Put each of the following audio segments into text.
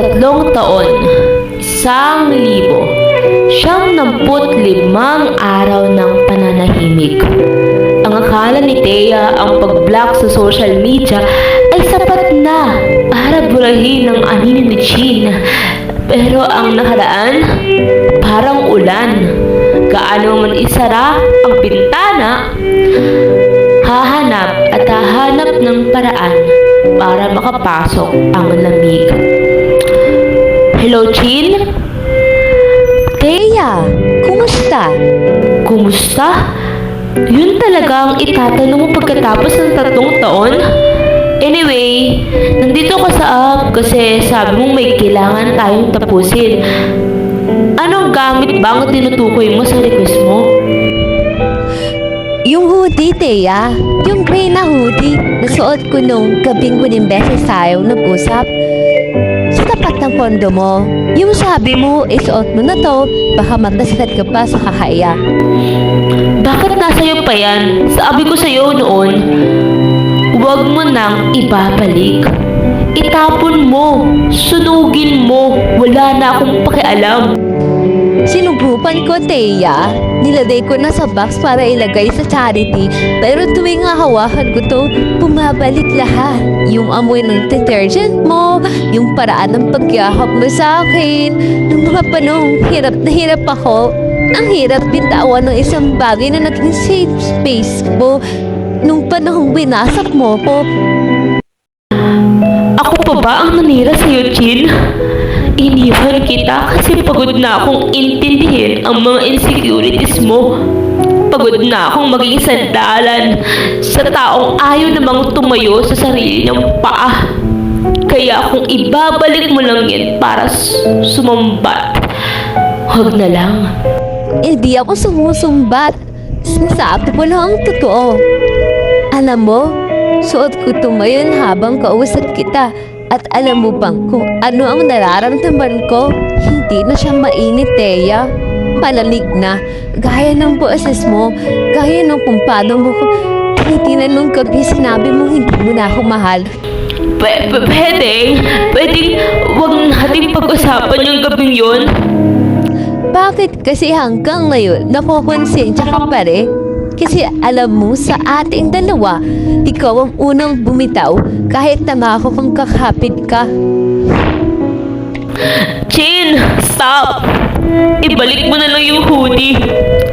taon, 1,095 araw ng pananahimik. Ang akala ni Thea ang pag-block sa social media ay sapat na para burahin ang anino ni Chin. Pero ang nakaraan, parang ulan. Gaano man isara ang bintana, hahanap ng paraan para makapasok ang lamig. Hello, Chin? Thea, kumusta? Kumusta? Yun talaga ang itatanong mo pagkatapos ng 3 taon? Anyway, nandito ka sa app kasi sabi mong may kailangan tayong tapusin. Anong gamit ba ang tinutukoy mo sa request mo? Yung hoodie, Thea. Yung gray na hoodie na suot ko nung gabing huling beses tayo nag-usap. Sa tapat ng kondo mo. Yung sabi mo, isuot mo na to, baka magkasakit ka pa sa kakaya. Bakit nasa'yo pa yan? Sabi ko sa'yo noon, huwag mo nang ibabalik. Itapon mo, sunugin mo, wala na akong pakialam. Sinubukan ko, Thea. Nilagay ko na sa box para ilagay sa charity. Pero tuwing hawakan ko to, bumabalik lahat. Yung amoy ng detergent mo, yung paraan ng pagyakap mo sa akin. Nung mga panong hirap na hirap ako, ang hirap bitawan ng isang bagay na naging safe space mo. Nung panahong binasak mo ko, Ako pa ba ang nanira sa'yo, Chin? Iniwan kita kasi pagod na akong intindihin ang mga insecurities mo. Pagod na akong maging sandalan sa taong ayaw namang tumayo sa sarili niyang paa. Kaya kung ibabalik mo lang yan para sumambat, huwag na lang. hindi ako sumusumbat. Sinasabi ko lang ang totoo. Alam mo, suot ko to ngayon habang kausap kita. At alam mo bang kung ano ang nararamdaman ko? Hindi na siya mainit, Thea. Malalig na. Gaya ng boses mo. Gaya ng kung paano mo ko tinitingnan nung gabi sinabi mo hindi mo na ako mahal. Pwedeng wag nating pag-usapan yung gabing yun. Bakit kasi hanggang ngayon nakukonsensya ka pa rin? Kasi alam mo sa ating dalawa, ikaw ang unang bumitaw kahit tamako kung kakapit ka. Chin, stop! Ibalik mo na lang yung hoodie.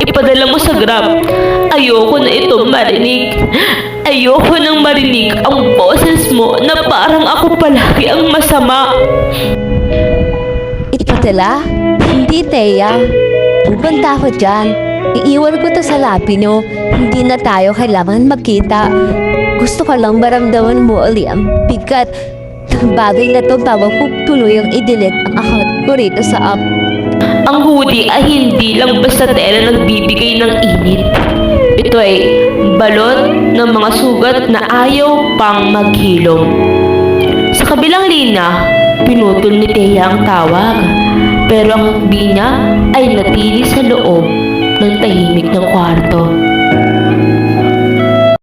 Ipadala mo sa Grab. Ayoko na ito marinig. Ayoko nang marinig ang boses mo na parang ako palagi ang masama. Ipadala? Hindi, Thea. Pupunta ako dyan. Iiwan ko to sa lapi nyo. Hindi na tayo kailangan magkita. Gusto ko lang maramdaman mo uli ang bigat ng bagay na to bago ko tuluyang i-delete ang account ko rito sa app. Ang hoodie ay hindi lang basta tela nagbibigay ng init. Ito ay balot ng mga sugat na ayaw pang maghilom. Sa kabilang linya, pinutol ni Thea ang tawag. Pero ang hukbi niya ay natili sa loob ng tahimik ng kwarto.